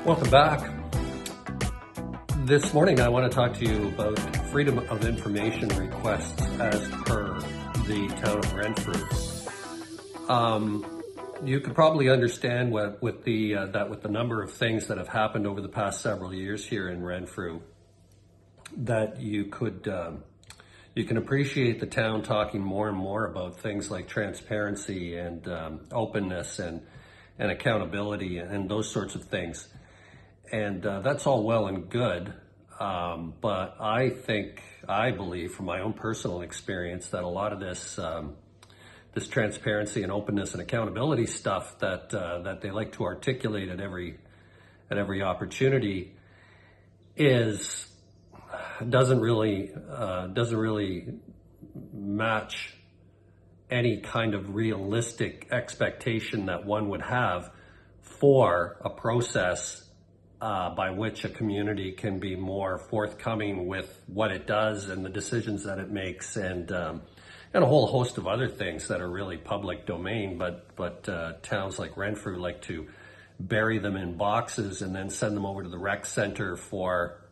Welcome back. This morning I want to talk to you about freedom of information requests as per the town of Renfrew. You could probably understand with the number of things that have happened over the past several years here in Renfrew, that you can appreciate the town talking more and more about things like transparency and openness and accountability and those sorts of things. And that's all well and good, but I believe from my own personal experience that a lot of this transparency and openness and accountability stuff that they like to articulate at every opportunity doesn't really match any kind of realistic expectation that one would have for a process by which a community can be more forthcoming with what it does and the decisions that it makes, and a whole host of other things that are really public domain, but towns like Renfrew like to bury them in boxes and then send them over to the rec center for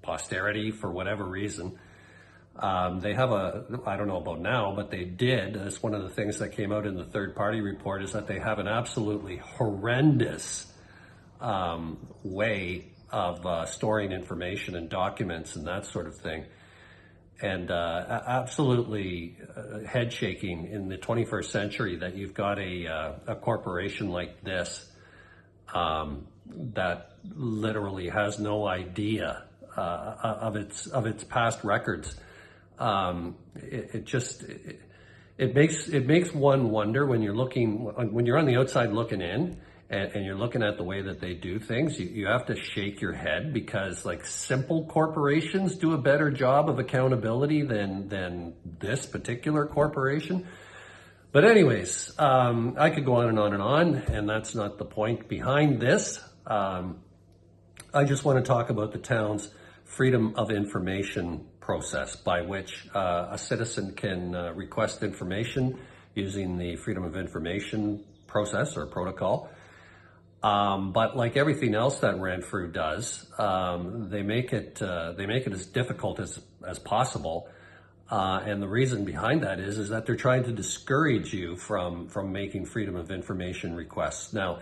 posterity for whatever reason. They have I don't know about now, but they did. That's one of the things that came out in the third party report, is that they have an absolutely horrendous way of storing information and documents and that sort of thing. And absolutely head shaking in the 21st century that you've got a corporation like this that literally has no idea of its past records. It makes one wonder when you're on the outside looking in, and you're looking at the way that they do things. You have to shake your head, because like simple corporations do a better job of accountability than this particular corporation. But anyways, I could go on and on and on, and that's not the point behind this. I just want to talk about the town's freedom of information process, by which a citizen can request information using the freedom of information process or protocol. But like everything else that Renfrew does, they make it as difficult as possible. And the reason behind that is that they're trying to discourage you from making freedom of information requests. Now,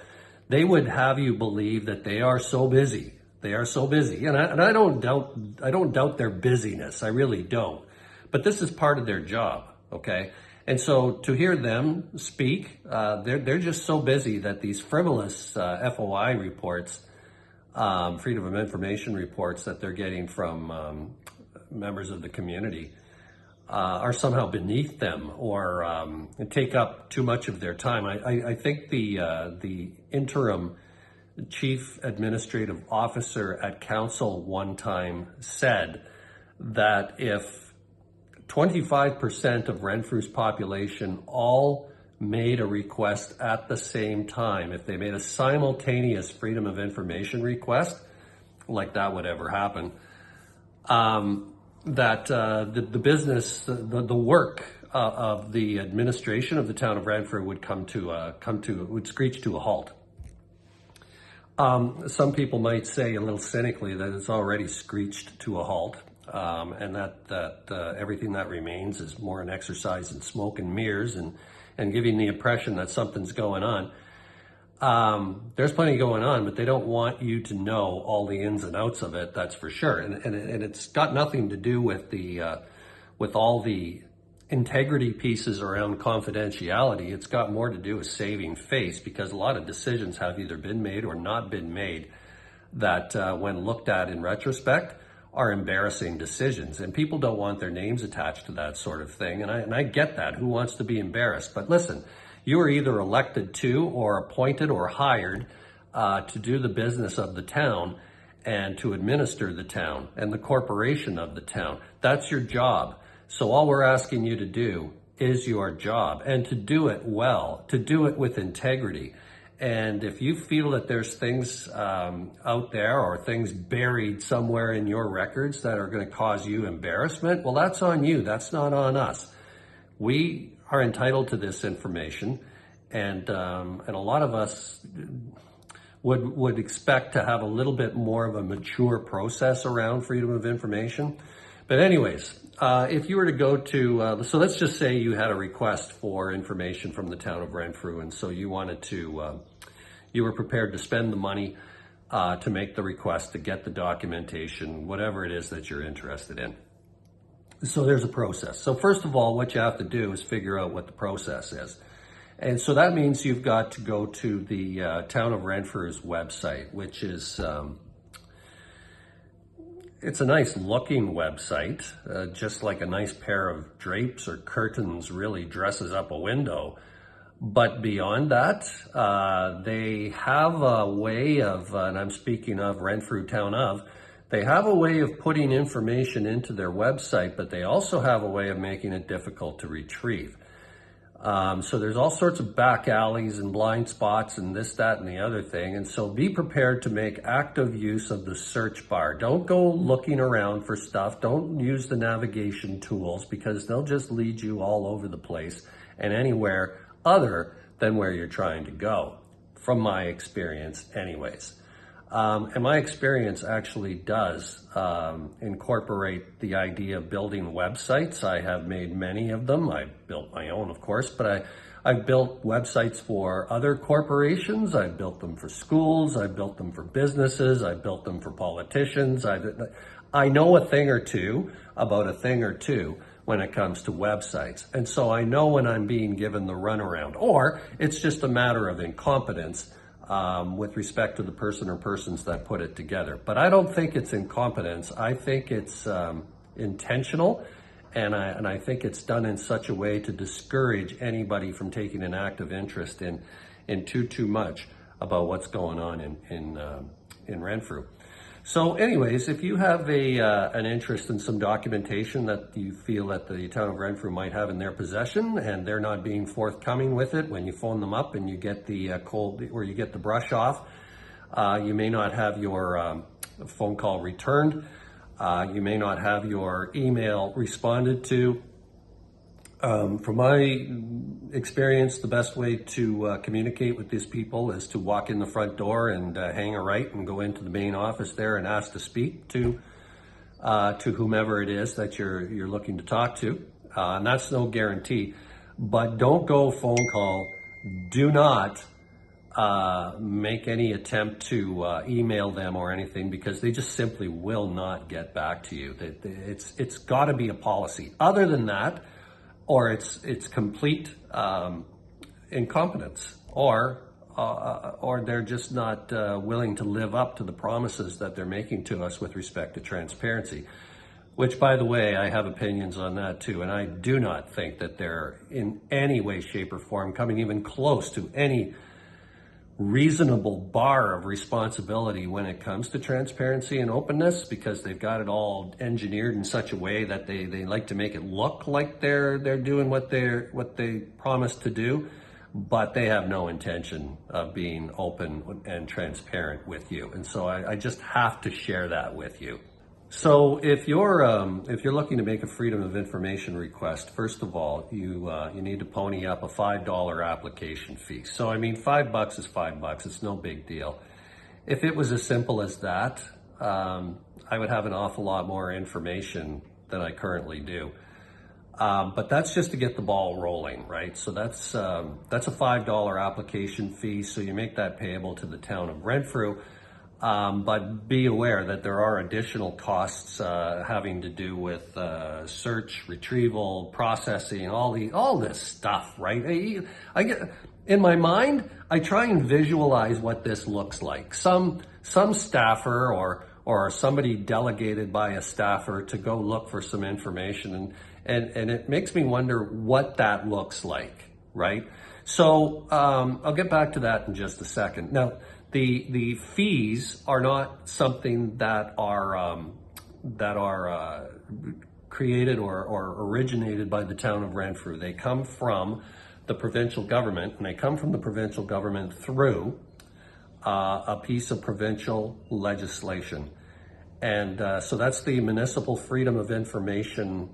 they would have you believe that they are so busy. They are so busy, and I don't doubt their busyness. I really don't. But this is part of their job, okay? And so to hear them speak, they're just so busy that these frivolous FOI reports, freedom of information reports that they're getting from members of the community are somehow beneath them, or take up too much of their time. I think the interim chief administrative officer at council one time said that if 25% of Renfrew's population all made a request at the same time, if they made a simultaneous freedom of information request, like that would ever happen, that the business, the work of the administration of the town of Renfrew would would screech to a halt. Some people might say a little cynically that it's already screeched to a halt, and that everything that remains is more an exercise in smoke and mirrors and giving the impression that something's going on. There's plenty going on, but they don't want you to know all the ins and outs of it, that's for sure. And it's got nothing to do with with all the integrity pieces around confidentiality. It's got more to do with saving face, because a lot of decisions have either been made or not been made that when looked at in retrospect are embarrassing decisions, and people don't want their names attached to that sort of thing. And I get that. Who wants to be embarrassed? But listen, you are either elected to or appointed or hired to do the business of the town and to administer the town and the corporation of the town. That's your job. So all we're asking you to do is your job, and to do it well, to do it with integrity. And if you feel that there's things out there or things buried somewhere in your records that are going to cause you embarrassment, well, that's on you. That's not on us. We are entitled to this information, and a lot of us, would expect to have a little bit more of a mature process around freedom of information. But anyways, if you were to go to, so let's just say you had a request for information from the town of Renfrew, and so you wanted to, you were prepared to spend the money to make the request, to get the documentation, whatever it is that you're interested in. So there's a process. So first of all, what you have to do is figure out what the process is. And so that means you've got to go to the town of Renfrew's website, which is, it's a nice looking website, just like a nice pair of drapes or curtains really dresses up a window. But beyond that, they have a way of, and I'm speaking of Renfrew Town of, they have a way of putting information into their website, but they also have a way of making it difficult to retrieve. So there's all sorts of back alleys and blind spots and this, that, and the other thing. And so be prepared to make active use of the search bar. Don't go looking around for stuff. Don't use the navigation tools, because they'll just lead you all over the place and anywhere other than where you're trying to go, from my experience anyways. And my experience actually does incorporate the idea of building websites. I have made many of them. I've built my own, of course, but I've built websites for other corporations. I've built them for schools. I've built them for businesses. I've built them for politicians. I know a thing or two about a thing or two when it comes to websites. And so I know when I'm being given the runaround, or it's just a matter of incompetence with respect to the person or persons that put it together. But I don't think it's incompetence. I think it's intentional, and I think it's done in such a way to discourage anybody from taking an active interest in too much about what's going on in Renfrew. So anyways, if you have an interest in some documentation that you feel that the town of Renfrew might have in their possession, and they're not being forthcoming with it when you phone them up and you get the you get the brush off, you may not have your phone call returned, you may not have your email responded to. From my experience, the best way to communicate with these people is to walk in the front door and hang a right and go into the main office there and ask to speak to whomever it is that you're looking to talk to. And that's no guarantee. But don't go phone call. Do not make any attempt to email them or anything, because they just simply will not get back to you. It's got to be a policy. Other than that, or it's complete incompetence, or they're just not willing to live up to the promises that they're making to us with respect to transparency, which, by the way, I have opinions on that too, and I do not think that they're in any way, shape, or form coming even close to any reasonable bar of responsibility when it comes to transparency and openness, because they've got it all engineered in such a way that they like to make it look like they're doing what they promised to do, but they have no intention of being open and transparent with you. And so I just have to share that with you. So if you're looking to make a freedom of information request, first of all, you need to pony up a $5 application fee. So I mean, $5 is $5. It's no big deal. If it was as simple as that, I would have an awful lot more information than I currently do. But that's just to get the ball rolling, right? So that's a $5 application fee. So you make that payable to the town of Renfrew. But be aware that there are additional costs having to do with search, retrieval, processing, all this stuff, right? I get in my mind, I try and visualize what this looks like. Some staffer or somebody delegated by a staffer to go look for some information, and it makes me wonder what that looks like, right? So I'll get back to that in just a second. Now, the fees are not something that are created or originated by the town of Renfrew. They come from the provincial government, and they come from the provincial government through a piece of provincial legislation. And so that's the Municipal Freedom of Information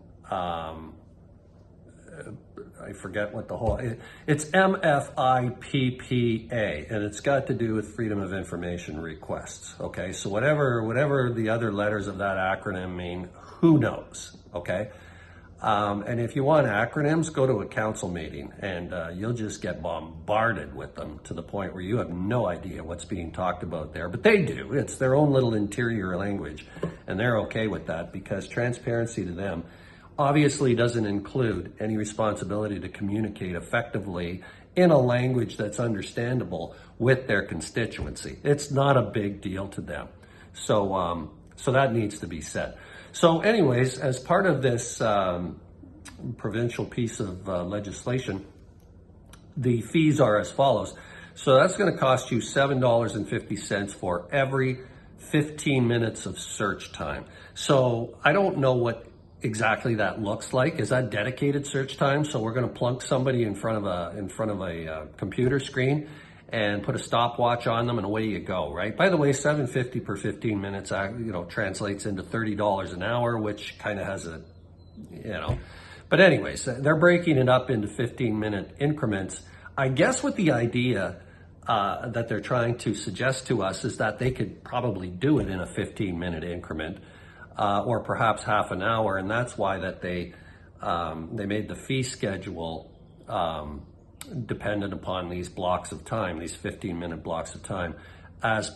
I forget what the whole, it's MFIPPA, and it's got to do with Freedom of Information requests, okay? So whatever the other letters of that acronym mean, who knows, okay? And if you want acronyms, go to a council meeting and you'll just get bombarded with them to the point where you have no idea what's being talked about there. But they do. It's their own little interior language, and they're okay with that because transparency to them obviously doesn't include any responsibility to communicate effectively in a language that's understandable with their constituency. It's not a big deal to them. So that needs to be said. So anyways, as part of this provincial piece of legislation, the fees are as follows. So that's going to cost you $7.50 for every 15 minutes of search time. So I don't know what exactly that looks like. Is that dedicated search time? So we're going to plunk somebody in front of a computer screen and put a stopwatch on them, and away you go, right? By the way, $7.50 per 15 minutes, translates into $30 an hour, which kind of has a, But anyways, they're breaking it up into 15-minute increments. I guess what the idea that they're trying to suggest to us is that they could probably do it in a 15-minute increment, or perhaps half an hour, and that's why that they made the fee schedule dependent upon these blocks of time, these 15-minute blocks of time, as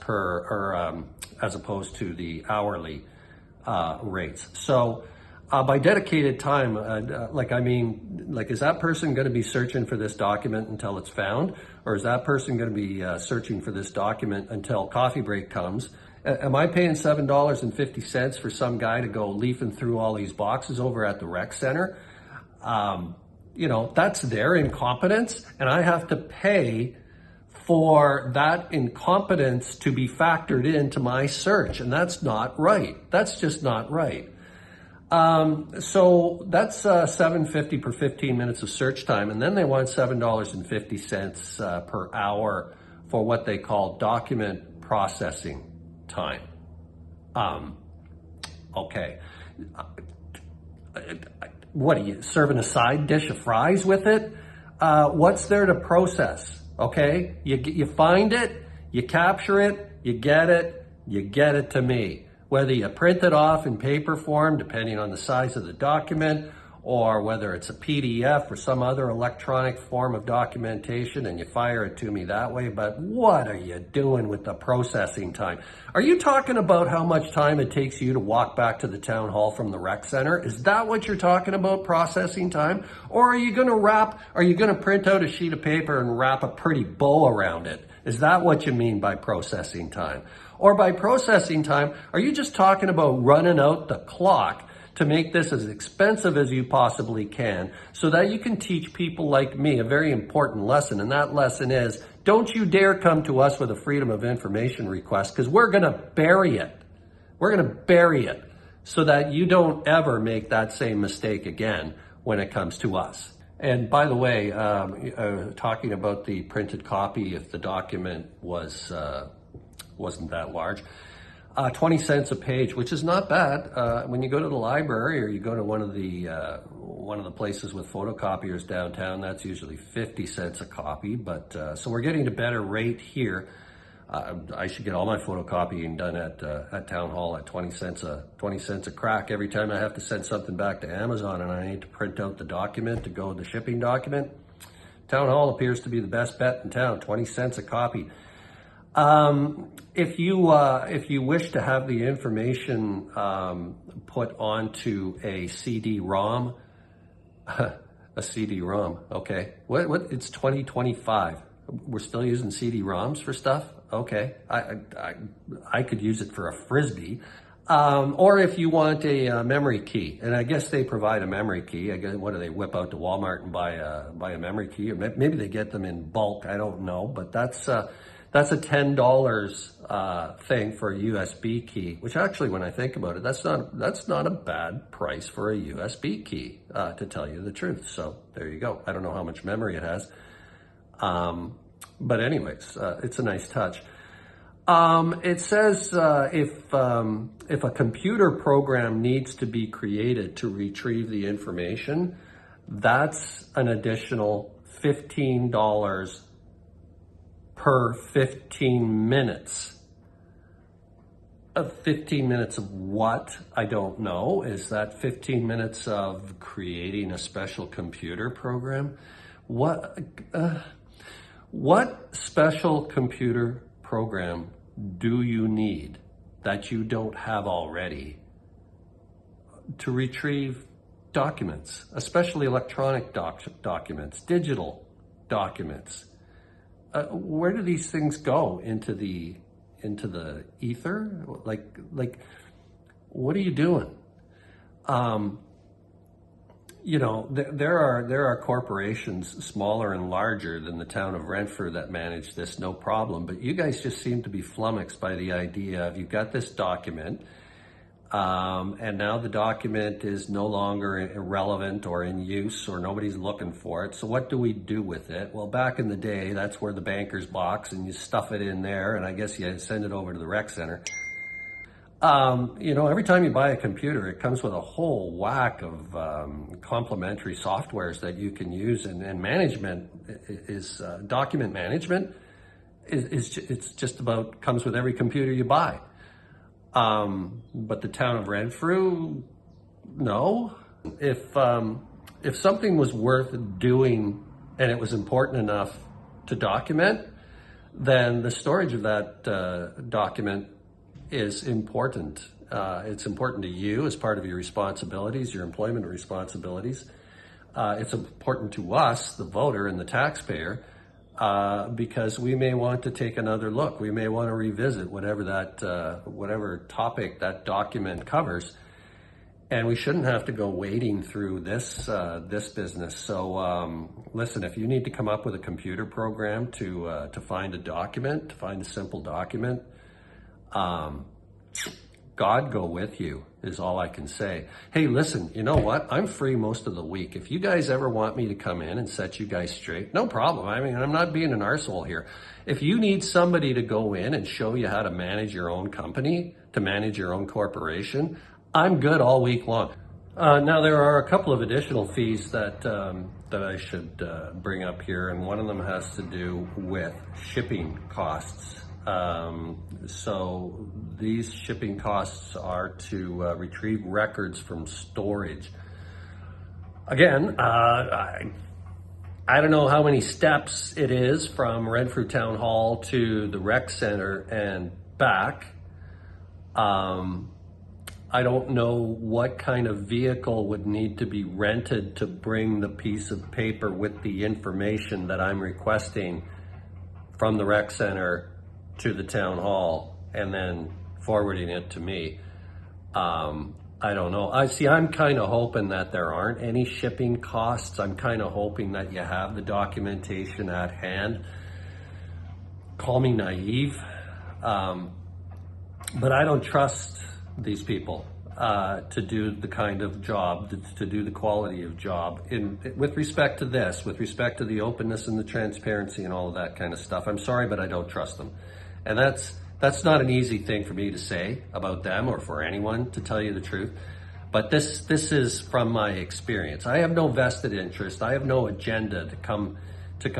opposed to the hourly rates. So by dedicated time, is that person going to be searching for this document until it's found, or is that person going to be searching for this document until coffee break comes? Am I paying $7.50 for some guy to go leafing through all these boxes over at the rec center? That's their incompetence, and I have to pay for that incompetence to be factored into my search, and that's not right. That's just not right. So that's $7.50 per 15 minutes of search time, and then they want $7.50 per hour for what they call document processing time. Okay. What are you serving, a side dish of fries with it? What's there to process? Okay, you find it, you capture it, you get it to me. Whether you print it off in paper form, depending on the size of the document, or whether it's a PDF or some other electronic form of documentation and you fire it to me that way. But what are you doing with the processing time? Are you talking about how much time it takes you to walk back to the town hall from the rec center? Is that what you're talking about, processing time? Or are you going to print out a sheet of paper and wrap a pretty bow around it? Is that what you mean by processing time? Or by processing time, are you just talking about running out the clock to make this as expensive as you possibly can so that you can teach people like me a very important lesson? And that lesson is, don't you dare come to us with a Freedom of Information request, because we're going to bury it. We're going to bury it so that you don't ever make that same mistake again when it comes to us. And by the way, talking about the printed copy, if the document wasn't that large, 20 cents a page, which is not bad. When you go to the library or you go to one of the places with photocopiers downtown, that's usually 50 cents a copy. But so we're getting a better rate here. I should get all my photocopying done at Town Hall at 20 cents a crack. Every time I have to send something back to Amazon and I need to print out the document to go with the shipping document, Town Hall appears to be the best bet in town. 20 cents a copy. If you wish to have the information put onto a CD-ROM, a CD-ROM, okay. What? It's 2025. We're still using CD-ROMs for stuff? Okay. I could use it for a Frisbee. Or if you want a memory key, and I guess they provide a memory key. I guess, what do they whip out to Walmart and buy a memory key? Or maybe they get them in bulk. I don't know, but that's a $10 thing for a USB key, which actually, when I think about it, that's not a bad price for a USB key, to tell you the truth. So there you go. I don't know how much memory it has. But anyways, it's a nice touch. It says if a computer program needs to be created to retrieve the information, That's an additional $15 per 15 minutes. 15 minutes of what? I don't know. Is that 15 minutes of creating a special computer program? What special computer program do you need that you don't have already to retrieve documents, especially electronic documents, digital documents? Where do these things go? Into the ether? Like, what are you doing? There are corporations smaller and larger than the town of Renfrew that manage this, no problem. But you guys just seem to be flummoxed by the idea of, you've got this document, and now the document is no longer irrelevant or in use, or nobody's looking for it. So what do we do with it? Well, back in the day, that's where the banker's box, and you stuff it in there, and I guess you send it over to the rec center. Every time you buy a computer, it comes with a whole whack of complementary softwares that you can use, and management is document management it's just about comes with every computer you buy. But the town of Renfrew, no. If something was worth doing and it was important enough to document, then the storage of that document is important. It's important to you as part of your responsibilities, your employment responsibilities. It's important to us, the voter and the taxpayer, because we may want to take another look. We may want to revisit whatever topic that document covers, and we shouldn't have to go wading through this business. So listen, if you need to come up with a computer program to find a document, to find a simple document, God go with you is all I can say. Hey, listen, you know what? I'm free most of the week. If you guys ever want me to come in and set you guys straight, no problem. I mean, I'm not being an arsehole here. If you need somebody to go in and show you how to manage your own company, to manage your own corporation, I'm good all week long. Now, there are a couple of additional fees that I should bring up here, and one of them has to do with shipping costs. So these shipping costs are to retrieve records from storage. Again, I don't know how many steps it is from Renfrew Town Hall to the rec center and back. I don't know what kind of vehicle would need to be rented to bring the piece of paper with the information that I'm requesting from the rec center to the town hall and then forwarding it to me. I don't know. I'm kind of hoping that there aren't any shipping costs. I'm kind of hoping that you have the documentation at hand. Call me naive, but I don't trust these people to do the kind of job, to do the quality of job with respect to this, with respect to the openness and the transparency and all of that kind of stuff. I'm sorry, but I don't trust them. And that's not an easy thing for me to say about them or for anyone, to tell you the truth. But this is from my experience. I have no vested interest. I have no agenda to come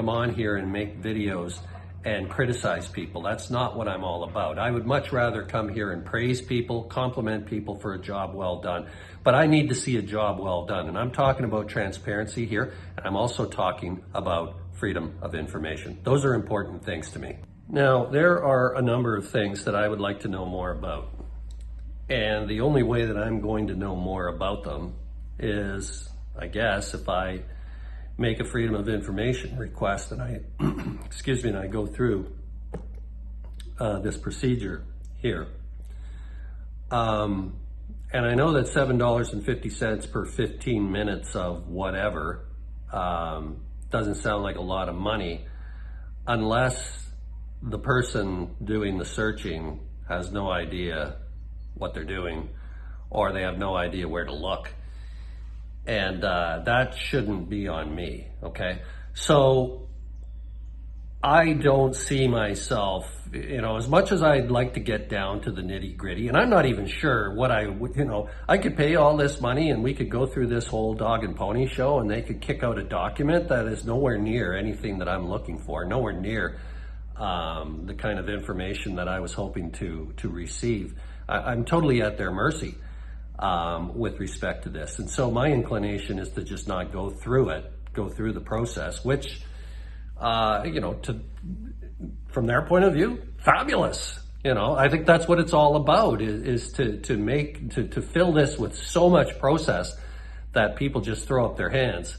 on here and make videos and criticize people. That's not what I'm all about. I would much rather come here and praise people, compliment people for a job well done. But I need to see a job well done. And I'm talking about transparency here, and I'm also talking about freedom of information. Those are important things to me. Now, there are a number of things that I would like to know more about. And the only way that I'm going to know more about them is, I guess, if I make a freedom of information request and I, and I go through this procedure here. And I know that $7.50 per 15 minutes of whatever doesn't sound like a lot of money, unless the person doing the searching has no idea what they're doing, or they have no idea where to look. And that shouldn't be on me, okay? So I don't see myself, as much as I'd like to get down to the nitty gritty, and I'm not even sure what I would, I could pay all this money and we could go through this whole dog and pony show and they could kick out a document that is nowhere near anything that I'm looking for, nowhere near the kind of information that I was hoping to receive. I'm totally at their mercy with respect to this. And so my inclination is to just not go through the process, which, from their point of view, fabulous. I think that's what it's all about, is to fill this with so much process that people just throw up their hands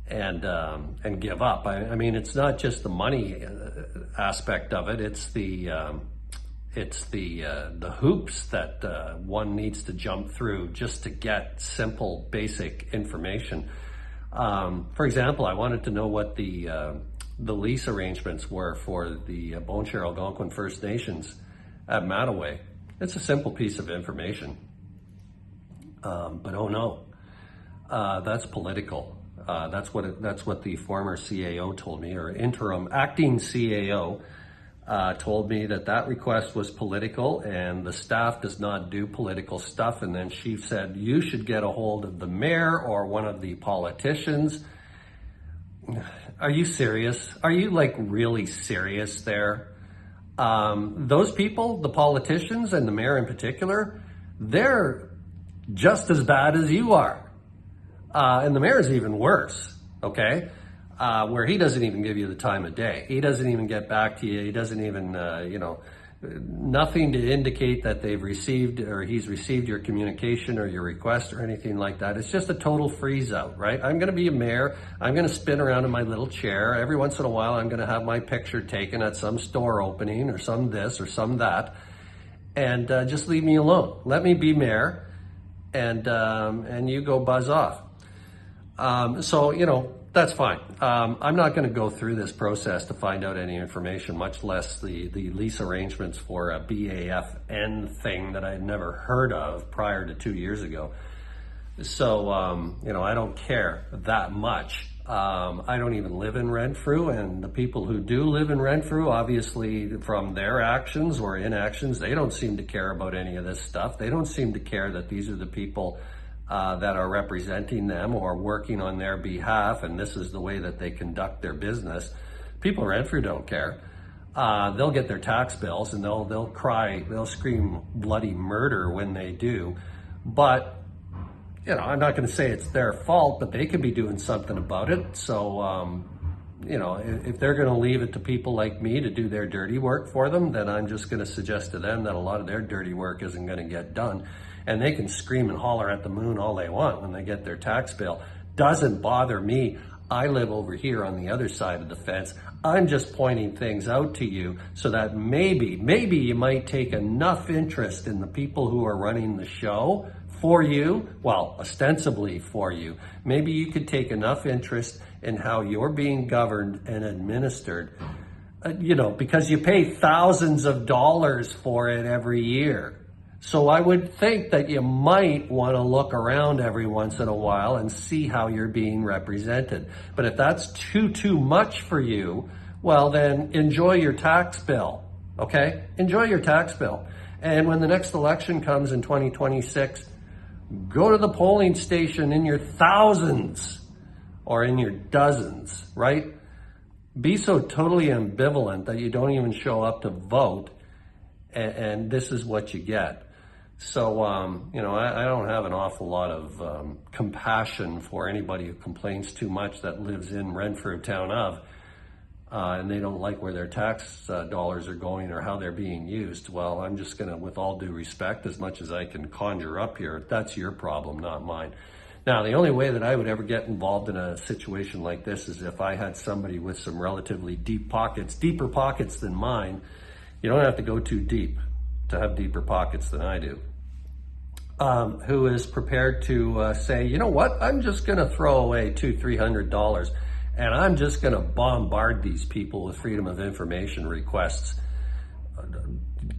and give up. I mean, it's not just the money aspect of it. It's the hoops that one needs to jump through just to get simple, basic information. For example, I wanted to know what the lease arrangements were for the Bone Share Algonquin First Nations at Mattaway. It's a simple piece of information, but oh no, that's political. That's what the former CAO told me, or acting CAO told me, that request was political and the staff does not do political stuff. And then she said, you should get a hold of the mayor or one of the politicians. Are you serious? Are you really serious there? Those people, the politicians and the mayor in particular, they're just as bad as you are. And the mayor is even worse, okay? Where he doesn't even give you the time of day. He doesn't even get back to you. He doesn't even, nothing to indicate that they've received or he's received your communication or your request or anything like that. It's just a total freeze out, right? I'm going to be a mayor. I'm going to spin around in my little chair. Every once in a while, I'm going to have my picture taken at some store opening or some this or some that. And just leave me alone. Let me be mayor and you go buzz off. So, that's fine. I'm not going to go through this process to find out any information, much less the lease arrangements for a BAFN thing that I had never heard of prior to 2 years ago. So, I don't care that much. I don't even live in Renfrew, and the people who do live in Renfrew, obviously from their actions or inactions, they don't seem to care about any of this stuff. They don't seem to care that these are the people that are representing them or working on their behalf, and this is the way that they conduct their business. People in Renfrew don't care. They'll get their tax bills and they'll cry, they'll scream bloody murder when they do. But I'm not going to say it's their fault, but they could be doing something about it. So if they're going to leave it to people like me to do their dirty work for them, then I'm just going to suggest to them that a lot of their dirty work isn't going to get done. And they can scream and holler at the moon all they want when they get their tax bill. Doesn't bother me. I live over here on the other side of the fence. I'm just pointing things out to you so that maybe you might take enough interest in the people who are running the show for you, well, ostensibly for you. Maybe you could take enough interest in how you're being governed and administered, because you pay thousands of dollars for it every year. So I would think that you might want to look around every once in a while and see how you're being represented. But if that's too much for you, well, then enjoy your tax bill, okay? Enjoy your tax bill. And when the next election comes in 2026, go to the polling station in your thousands or in your dozens, right? Be so totally ambivalent that you don't even show up to vote, and this is what you get. So, I don't have an awful lot of compassion for anybody who complains too much that lives in Renfrew town of, and they don't like where their tax dollars are going or how they're being used. Well, I'm just going to, with all due respect, as much as I can conjure up here, that's your problem, not mine. Now, the only way that I would ever get involved in a situation like this is if I had somebody with some relatively deep pockets, deeper pockets than mine. You don't have to go too deep to have deeper pockets than I do. Who is prepared to say, you know what, I'm just going to throw away $200-300 and I'm just going to bombard these people with freedom of information requests,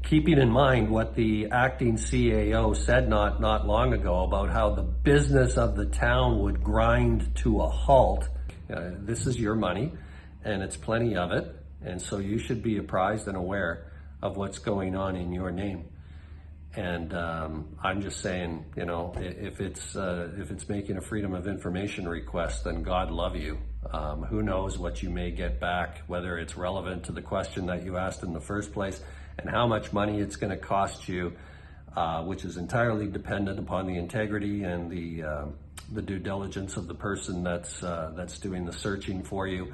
keeping in mind what the acting CAO said not long ago about how the business of the town would grind to a halt. This is your money, and it's plenty of it. And so you should be apprised and aware of what's going on in your name. And I'm just saying, you know, if it's making a Freedom of Information request, then God love you. Who knows what you may get back, whether it's relevant to the question that you asked in the first place, and how much money it's going to cost you, which is entirely dependent upon the integrity and the due diligence of the person that's doing the searching for you.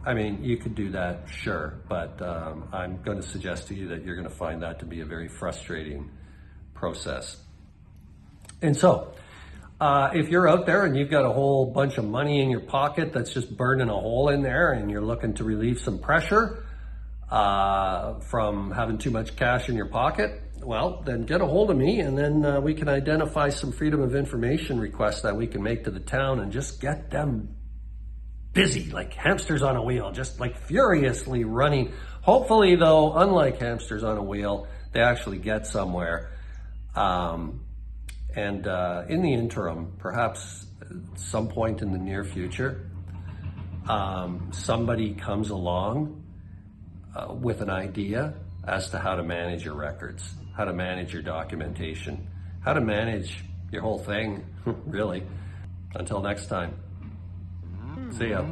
I mean, you could do that, sure, but I'm going to suggest to you that you're going to find that to be a very frustrating process. And so, if you're out there and you've got a whole bunch of money in your pocket that's just burning a hole in there, and you're looking to relieve some pressure from having too much cash in your pocket, well, then get a hold of me, and then we can identify some Freedom of Information requests that we can make to the town and just get them busy, like hamsters on a wheel, just like furiously running. Hopefully, though, unlike hamsters on a wheel, they actually get somewhere. And in the interim, perhaps at some point in the near future, somebody comes along with an idea as to how to manage your records, how to manage your documentation, how to manage your whole thing, really. Until next time. See ya.